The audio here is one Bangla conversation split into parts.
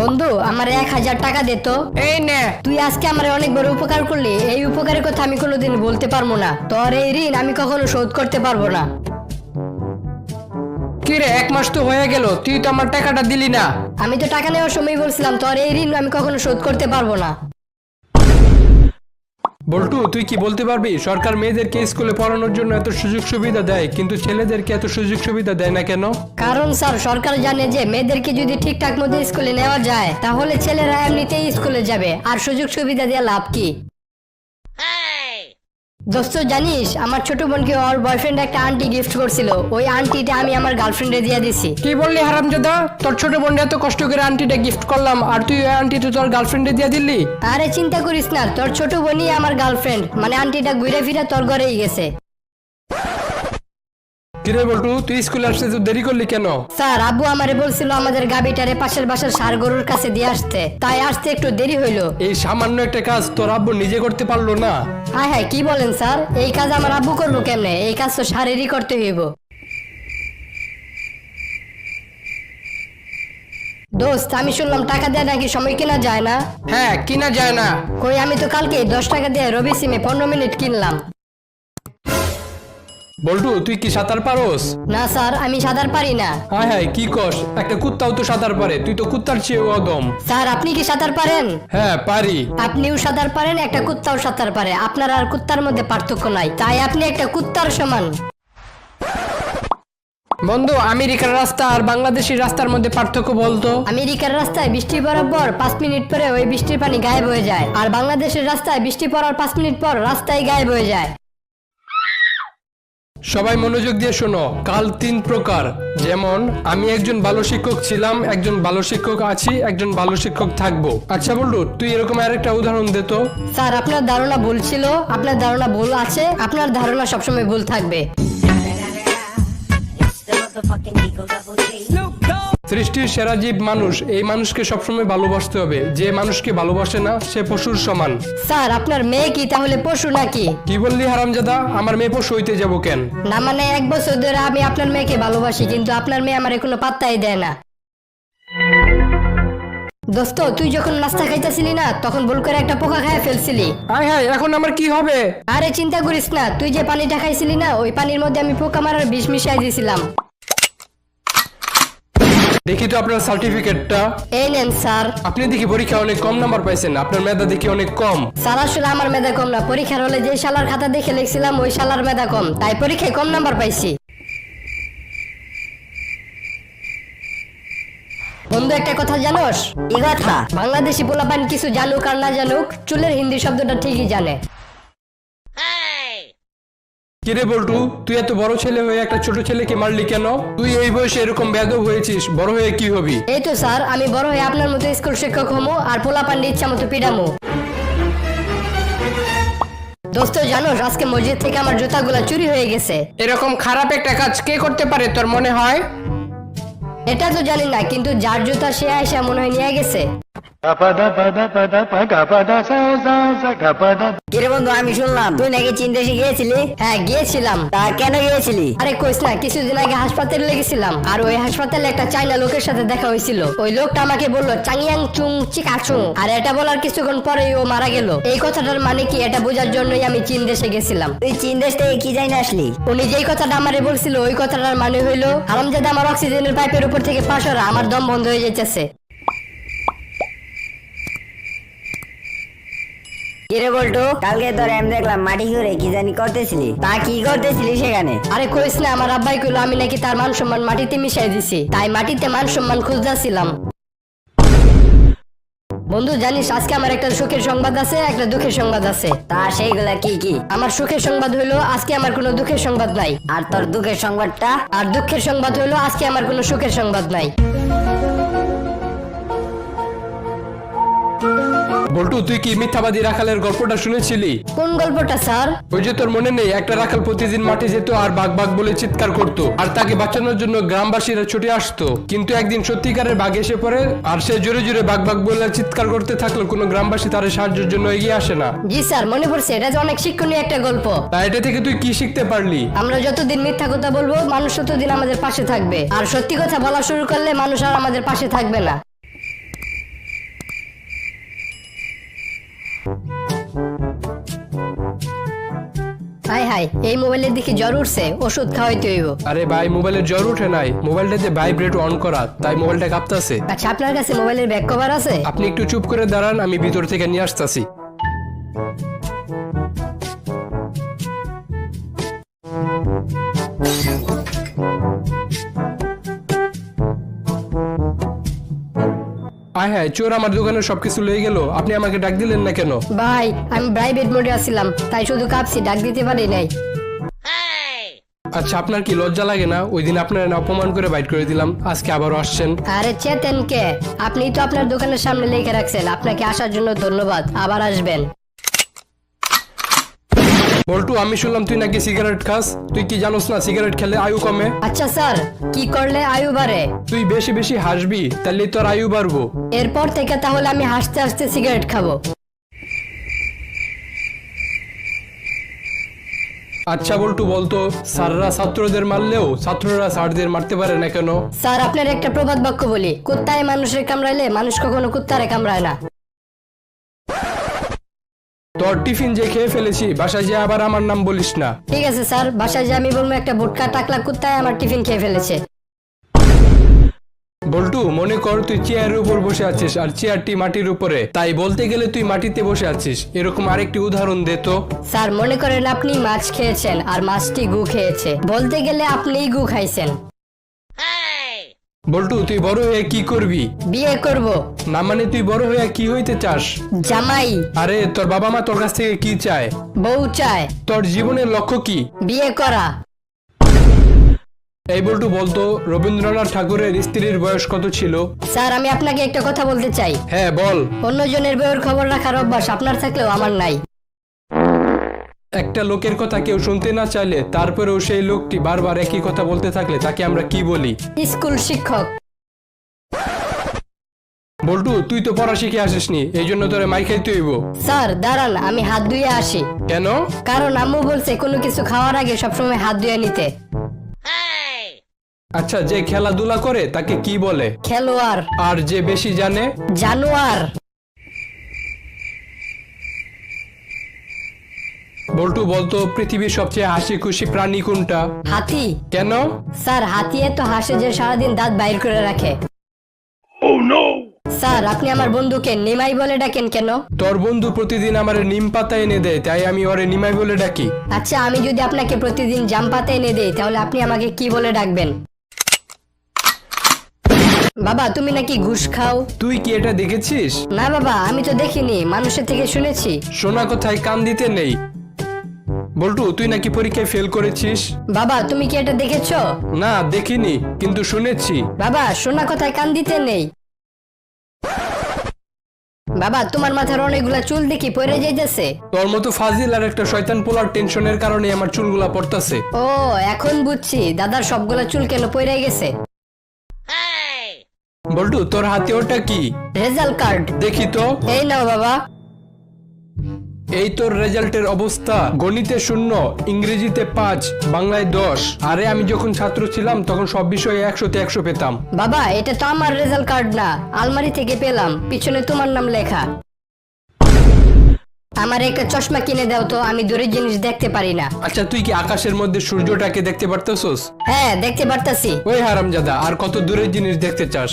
বন্ধু আমার 1000 টাকা দে তো। এই নে। তুই আজকে আমার অনেক বড় উপকার করলি, এই উপকারের কথা আমি কোনোদিন বলতে পারবো না। তোর এই ঋণ আমি কখনো শোধ করতে পারবো না। কিরে, 1 মাস তো হয়ে গেল, তুই তো আমার টাকাটা দিলি না। আমি তো টাকা নেওয়ার সময় বলছিলাম তোর এই ঋণ আমি কখনো শোধ করতে পারবো না। বল্টু, তুই কি বলতে পারবি সরকার মেয়েদেরকে স্কুলে পড়ানোর জন্য এত সুযোগ সুবিধা দেয়, কিন্তু ছেলেদেরকে এত সুযোগ সুবিধা দেয় না কেন? কারণ স্যার সরকার জানে যে মেয়েদেরকে যদি ঠিকঠাক মতো স্কুলে নেওয়া যায় তাহলে ছেলেরা এমনিতেই স্কুলে যাবে, আর সুযোগ সুবিধা দিয়ে লাভ কি? দোস্ত জানিস আমার ছোট বোনকে ওর বয়ফ্রেন্ড একটা আন্টি গিফট করছিল, ওই আন্টিটা আমি আমার গার্লফ্রেন্ডে দিয়ে দিছি। কি বললি হারামজাদা? তোর ছোট বোনটা এত কষ্ট করে আন্টিটা গিফট করলাম, আর তুই ওই আন্টিটা তোর গার্লফ্রেন্ডে দিয়ে দিলি? আরে চিন্তা করিস না, তোর ছোট বোনই আমার গার্লফ্রেন্ড, মানে আন্টিটা ঘুরে ফিরে তোর ঘরেই গেছে। কিরে বল্টু, তুই স্কুলে আসতে তো দেরি করলি কেন? স্যার আব্বু আমারে বলছিল আমাদের গাবিটারে পাশের বাসার ষাঁড় গরুর কাছে দিয়ে আসতে, তাই আসতে একটু দেরি হইলো। এই সামান্য একটা কাজ তোর আব্বু নিজে করতে পারলো না? হ্যাঁ হ্যাঁ, কি বলেন স্যার? এই কাজ আমার আব্বু করবো কেমনে? এই কাজ তো ষাঁড়েরই করতে হইব। দোস্ত আমি শুনলাম টাকা দেয় নাকি সময় কেনা যায় না। হ্যাঁ, কিনা যায় না। কই আমি তো কালকে 10 টাকা দিয়ে রবি সিমে 15 মিনিট কিনলাম। বল্টু, তুই কি সাঁতার পারোস? না স্যার আমি সাঁতার পারি না। হায় হায়, কি কস? একটা কুত্তাও তো সাঁতার পারে, তুই তো কুত্তার চেয়েও অদম। স্যার আপনি কি সাঁতার পারেন? হ্যাঁ পারি। আপনিও সাঁতার পারেন, একটা কুত্তাও সাঁতার পারে, আপনার আর কুত্তার মধ্যে পার্থক্য নাই, তাই আপনি একটা কুত্তার সমান। বন্ধু, আমেরিকার রাস্তা আর বাংলাদেশের রাস্তার মধ্যে পার্থক্য বলতো। আমেরিকার রাস্তায় বৃষ্টি পড়ার পর 5 মিনিট পরে ওই বৃষ্টির পানি গায়েব হয়ে যায়, আর বাংলাদেশের রাস্তায় বৃষ্টি পড়ার 5 মিনিট পর রাস্তায় গায়েব হয়ে যায়। সবাই মনোযোগ দিয়ে শোনো, কাল 3 প্রকার। যেমন আমি একজন ভালো শিক্ষক ছিলাম, একজন ভালো শিক্ষক আছি, একজন ভালো শিক্ষক থাকবো। আচ্ছা বল্টু, তুই এরকম আরেকটা উদাহরণ দে তো। স্যার আপনার ধারণা ভুল ছিল, আপনার ধারণা ভুল আছে, আপনার ধারণা সবসময় ভুল থাকবে। সৃষ্টির সেরা জীব মানুষ, এই মানুষকে সবসময় ভালোবাসতে হবে। যে মানুষকে ভালোবাসে না সে পশুর সমান। স্যার আপনার মেয়ে কি তাহলে পশু নাকি? কি বললি হারামজাদা? আমার মেয়ে পশু হইতে যাবো কেন? না মানে 1 বছর ধরে আমি আপনার মেয়েকে ভালোবাসি, কিন্তু আপনার মেয়ে আমার কোনো পাত্তাই দেয় না। দোস্ত তুই যখন নাস্তা খাইতেছিলি না তখন ভুল করে একটা পোকা খায় ফেলছিলি। হায় হায়, এখন আমার কি হবে? আরে চিন্তা করিস না, তুই যে পানিটা খাইছিলি না ওই পানির মধ্যে আমি পোকা মারার বিষ মিশাই দিয়েছিলাম। দেখি তো আপনার সার্টিফিকেটটা। এই নেন স্যার। আপনি দেখি পরীক্ষা অনেক কম নাম্বার পাইছেন, আপনার মেধা দেখি অনেক কম। স্যার আসলে আমার মেধা কম না, পরীক্ষার হলে যে শালার খাতা দেখে লিখছিলাম ওই শালার মেধা কম, তাই পরীক্ষায় কম নাম্বার পাইছি। বন্ধু একটা কথা জানোস? কি কথা? বাংলাদেশি পোলাপান কিছু জানুক আর না জানুক চুলের হিন্দি শব্দটা ঠিকই জানে। কিরে বল্টু, তুই এত বড় ছেলে হয়ে একটা ছোট ছেলেকে মারলি কেন? তুই এই বয়সে এরকম বেয়াদব হয়েছিস, বড় হয়ে কি হবি? এই তো স্যার আমি বড় হয়ে আপনার মতো স্কুল শিক্ষক হমু আর পোলাপান্ডি ইচ্ছা মতো পিডামু। দোস্ত জানোস আজকে মসজিদ থেকে আমার জুতাগুলা চুরি হয়ে গেছে। এরকম খারাপ একটা কাজ কে করতে পারে তোর মনে হয়? এটা তো জানি না, কিন্তু যার জুতা সে আয়সা মনে হয় নিয়ে গেছে। কিরে বন্ধু, আমি শুনলাম তুই নাকি চীন দেশে গিয়েছিলি। হ্যাঁ গিয়েছিলাম। তা কেন গিয়েছিলি? আরে কইস না, কিছুদিন আগে হাসপাতালে লেগেছিলাম, আর ওই হাসপাতালে একটা চাইনা লোকের সাথে দেখা হয়েছিল। ওই লোকটা আমাকে বললো চাংয়াং চুং চিকাচুং, আর এটা বলার কিছুক্ষণ পরেই ও মারা গেল। এই কথাটার মানে কি এটা বোঝার জন্যই আমি চীন দেশে গেছিলাম। তুই চীন দেশ থেকে কি জানি আসলি? উনি যেই কথাটা আমারে বলছিল ওই কথাটার মানে হইলো হারামজাদা আমার অক্সিজেনের পাইপের উপর থেকে পাশ হওয়া, আমার দম বন্ধ হয়ে যাইতেছে। কিরে বল্টু, কালকে তোর আমি দেখলাম মাটি ঘুরে কি জানি করতেছিলি, তা কি করতেছিলি সেখানে? আরে কইস না, আমার আব্বাই কইলো আমি নাকি তার মান সম্মান মাটিতে মিশাই দিছি, তাই মাটিতে মান সম্মান খুঁজতেছিলাম। বন্ধু জানিস আজকে আমার একটা সুখের সংবাদ আছে, একটা দুঃখের সংবাদ আছে। তা সেইগুলা কি কি? আমার সুখের সংবাদ হইলো আজকে আমার কোনো দুঃখের সংবাদ নাই, আর তোর দুঃখের সংবাদটা? আর দুঃখের সংবাদ হইলো আজকে আমার কোনো সুখের সংবাদ নাই। বল্টু, তুই কি মিথ্যাবাদী রাখালের গল্পটা শুনেছিলি? কোন গল্পটা স্যার? ওই যে তোর মনে নেই, একটা রাখাল প্রতিদিন মাঠে যেত আর বাঘ বাঘ বলে চিৎকার করত, আর তাকে বাঁচানোর জন্য গ্রামবাসীরা ছুটে আসতো। কিন্তু একদিন সত্যিকারের বাঘ এসে পড়ে, আর সে জোরে জোরে বাঘ বাঘ বলে চিৎকার করতে থাকলো, কোনো গ্রামবাসী তার সাহায্যের জন্য এগিয়ে আসে না। জি স্যার মনে পড়ছে, এটা তো অনেক শিক্ষণীয় একটা গল্প। তা এটা থেকে তুই কি শিখতে পারলি? আমরা যতদিন মিথ্যা কথা বলবো মানুষ ততদিন আমাদের পাশে থাকবে, আর সত্যি কথা বলা শুরু করলে মানুষ আর আমাদের পাশে থাকবে না। ভাই এই মোবাইলের দিকে জ্বর উঠছে, ওষুধ খাওয়াইতে হইব। আরে ভাই মোবাইলের জ্বর উঠে নাই, মোবাইলটাতে ভাইব্রেট অন করা, তাই মোবাইলটা কাঁপতাছে। আচ্ছা আপনার কাছে মোবাইলের ব্যাক কভার আছে? আপনি একটু চুপ করে দাঁড়ান, আমি ভিতর থেকে নিয়ে আসতেছি। আয় হ্যাঁ, চোর আমার দোকানের সবকিছু লয়ে গেল, আপনি আমাকে ডাক দিলেন না কেন? ভাই আমি প্রাইভেট মোডে আছিলাম, তাই শুধু কাঁপছি, ডাক দিতে পারি নাই। আচ্ছা আপনার কি লজ্জা লাগে না? ওই দিন আপনার অপমান করে বাইট করে দিলাম, আজকে আবারও আসছেন। আরে চেতেন কে, আপনি তো আপনার দোকানের সামনে লিখে রাখছেন, আপনাকে আসার জন্য ধন্যবাদ, আবার আসবেন। বল্টু, আমি শুনলাম তুই নাকি সিগারেট খাস, তুই কি জানোস না সিগারেট খেলে আয়ু কমে? আচ্ছা স্যার, কি করলে আয়ু বাড়ে? তুই বেশি বেশি হাসবি, তাহলে তোর আয়ু বাড়বো। এরপর থেকে তাহলে আমি হাসতে হাসতে সিগারেট খাবো। আচ্ছা বল্টু বলতো, স্যাররা ছাত্রদের মারলেও ছাত্ররা স্যারদের মারতে পারে না কেন? স্যার আপনার একটা প্রবাদ বাক্য বলি, কুত্তায় মানুষের কামড়াইলে মানুষ কখনো কুত্তারে কামড়ায় না। তোর টিফিন যে খেয়ে ফেলেছি, বাসায় যে আবার আমার নাম বলিস না। ঠিক আছে স্যার, বাসায় যে আমি বলবো একটা ভুটকা টাকলা কুত্তায় আমার টিফিন খেয়ে ফেলেছে। বল্টু, মনে কর তুই চেয়ারের উপর বসে আছিস আর চেয়ারটি মাটির উপরে, তাই বলতে গেলে তুই মাটিতে বসে আছিস, এরকম আরেকটি উদাহরণ দে তো। স্যার মনে করেন আপনি মাছ খেয়েছেন আর মাছটি গু খেয়েছে, বলতে গেলে আপনিই গু খাইছেন। বল্টু, তুই বড় হয়ে কি করবি? বিয়ে করব। না মানে তুই বড় হয়ে কি হইতে চাস? জামাই। আরে তোর বাবা মা তোর কাছ থেকে কি চায়? বউ চায়। তোর জীবনের লক্ষ্য কি? বিয়ে করা। এই বল্টু বলতো, রবীন্দ্রনাথ ঠাকুরের স্ত্রীর বয়স কত ছিল? স্যার আমি আপনাকে একটা কথা বলতে চাই, হ্যাঁ বল। অন্যজনের বউয়ের খবর রাখার অভ্যাস আপনার থাকলেও আমার নাই। একটা লোকের কথা কেউ শুনতে না চাইলে তারপরেও সেই লোকটি বারবার একই কথা বলতে থাকলে তাকে আমরা কি বলি? স্কুল শিক্ষক। বল্টু, তুই তো পড়া শিখে আসিসনি, এই জন্য তোরে মাই খাইতে হইব। স্যার দাঁড়ান, আমি হাত ধুয়ে আসি। কেন? কারণ আম্মু বলছে কোনো কিছু খাওয়ার আগে সবসময় হাত ধুয়ে নিতে। আচ্ছা, যে খেলাধুলা করে তাকে কি বলে? খেলোয়াড়। আর যে বেশি জানে? জানোয়ার। বল্টু বলতো, পৃথিবীর সবচেয়ে হাসি খুশি প্রাণী কোনটা? হাতি। কেন? স্যার হাতি এত হাসে যে সারাদিন দাঁত বাইর করে রাখে। স্যার আপনি আমার বন্ধুকে নিমাই বলে ডাকেন কেন? তোর বন্ধু প্রতিদিন আমার নিম পাতা এনে দেয়, তাই আমি ওরে নিমাই বলে ডাকি। আচ্ছা আমি যদি আপনাকে প্রতিদিন জাম পাতা এনে দেই, তাহলে আপনি আমাকে কি বলে ডাকবেন? বাবা তুমি নাকি ঘুষ খাও? তুই কি এটা দেখেছিস? না বাবা, আমি তো দেখিনি, মানুষের থেকে শুনেছি। শোনা কথায় কান দিতে নেই। বল্টু, তুই নাকি পরীক্ষায় ফেল করেছিস? বাবা তুমি কি এটা দেখেছো? না দেখিনি, কিন্তু শুনেছি। বাবা শোনা কথায় কান দিতে নেই। বাবা তোমার মাথার অনেকগুলা চুল দেখি পড়ে যাইতেছে। তোর মতো ফাজিল আর একটা শয়তান পোলার টেনশনের কারণে আমার চুলগুলা পড়তাছে। ও এখন বুঝছি দাদার সবগুলা চুল কেন পড়ে গেছে। বল্টু, তোর হাতে ওটা কি? Result card. দেখি তো। এই নাও বাবা। এই তোর রেজাল্টের অবস্থা, গণিতে 0, ইংরেজিতে 5, বাংলায় 10। আরে আমি যখন ছাত্র ছিলাম তখন সব বিষয়ে 100-তে 100 পেতাম। বাবা এটা তো আমার রেজাল্ট কার্ড না, আলমারি থেকে পেলাম, পিছনে তোমার নাম লেখা। আমার একটা চশমা কিনে দাও তো, আমি দূরের জিনিস দেখতে পারি না। আচ্ছা, তুই কি আকাশের মধ্যে সূর্যটাকে দেখতে পারতেছস? হ্যাঁ দেখতে পারতাছি। ওই হারামজাদা, আর কত দূরের জিনিস দেখতে চাস?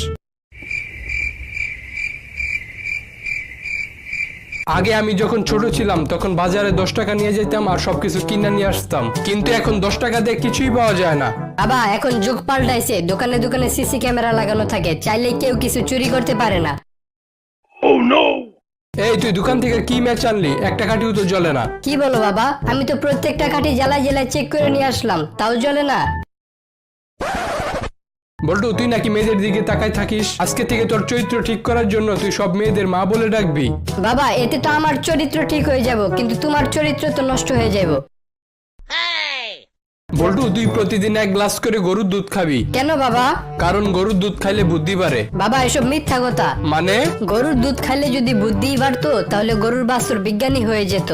আগে আমি যখন ছোট ছিলাম তখন বাজারে 10 টাকা নিয়ে যেতাম আর সবকিছু কিনে নিয়ে আসতাম, কিন্তু এখন 10 টাকা দিয়ে কিছুই পাওয়া যায় না। বাবা এখন যুগ পাল্টাইছে, দোকানে দোকানে সিসি ক্যামেরা লাগানো থাকে, চাইলে কেউ কিছু চুরি করতে পারে না। এই তুই দোকান থেকে কি ম্যাচ আনলি? একটা কাঠিও তো জ্বলে না। কি বলো বাবা, আমি তো প্রত্যেকটা কাঠি জ্বালায় জ্বালায় চেক করে নিয়ে আসলাম, তাও জ্বলে না। বল্টু, তুই নাকি মেয়েদের দিকে তাকাই থাকিস, আজকে থেকে তোর চরিত্র ঠিক করার জন্য তুই সব মেয়েদের মা বলে ডাকবি। বাবা এতে তো আমার চরিত্র ঠিক হয়ে যাব, কিন্তু তোমার চরিত্র তো নষ্ট হয়ে যাব। বল্টু, তুই প্রতিদিন 1 গ্লাস করে গরুর দুধ খাবি। কেন বাবা? কারণ গরুর দুধ খাইলে বুদ্ধি বাড়ে। বাবা এসব মিথ্যা কথা। মানে? গরুর দুধ খাইলে যদি বুদ্ধি বাড়তো তাহলে গরুর বাছুর বিজ্ঞানী হয়ে যেত।